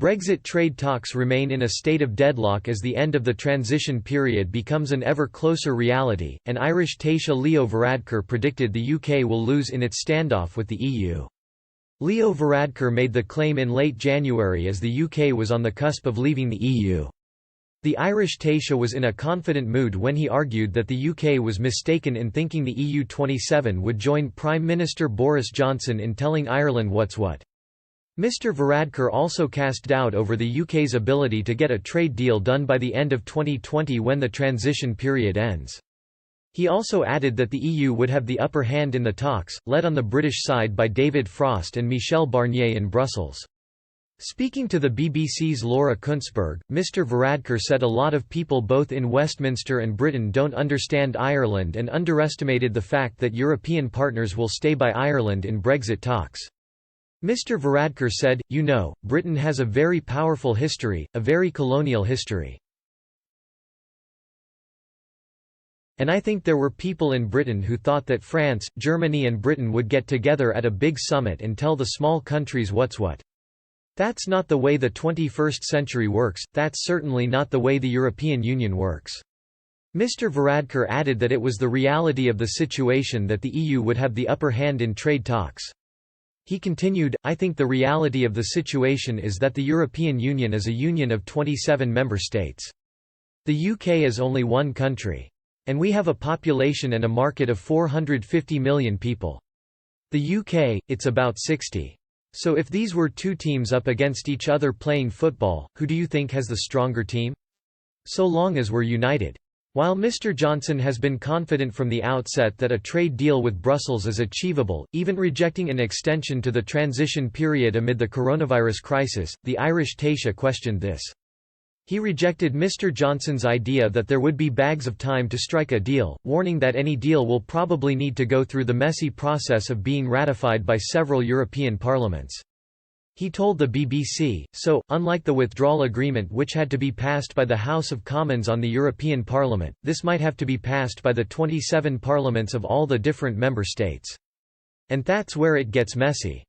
Brexit trade talks remain in a state of deadlock as the end of the transition period becomes an ever closer reality, and Irish Taoiseach Leo Varadkar predicted the UK will lose in its standoff with the EU. Leo Varadkar made the claim in late January as the UK was on the cusp of leaving the EU. The Irish Taoiseach was in a confident mood when he argued that the UK was mistaken in thinking the EU 27 would join Prime Minister Boris Johnson in telling Ireland what's what. Mr Varadkar also cast doubt over the UK's ability to get a trade deal done by the end of 2020 when the transition period ends. He also added that the EU would have the upper hand in the talks, led on the British side by David Frost and Michel Barnier in Brussels. Speaking to the BBC's Laura Kuntzberg, Mr Varadkar said a lot of people both in Westminster and Britain don't understand Ireland and underestimated the fact that European partners will stay by Ireland in Brexit talks. Mr Varadkar said, "You know, Britain has a very powerful history, a very colonial history. And I think there were people in Britain who thought that France, Germany and Britain would get together at a big summit and tell the small countries what's what. That's not the way the 21st century works, that's certainly not the way the European Union works." Mr Varadkar added that it was the reality of the situation that the EU would have the upper hand in trade talks. He continued, "I think the reality of the situation is that the European Union is a union of 27 member states. The UK is only one country. And we have a population and a market of 450 million people. The UK, it's about 60. So if these were two teams up against each other playing football, who do you think has the stronger team? So long as we're united." While Mr Johnson has been confident from the outset that a trade deal with Brussels is achievable, even rejecting an extension to the transition period amid the coronavirus crisis, the Irish Taoiseach questioned this. He rejected Mr Johnson's idea that there would be bags of time to strike a deal, warning that any deal will probably need to go through the messy process of being ratified by several European parliaments. He told the BBC, "So, unlike the withdrawal agreement which had to be passed by the House of Commons on the European Parliament, this might have to be passed by the 27 parliaments of all the different member states. And that's where it gets messy."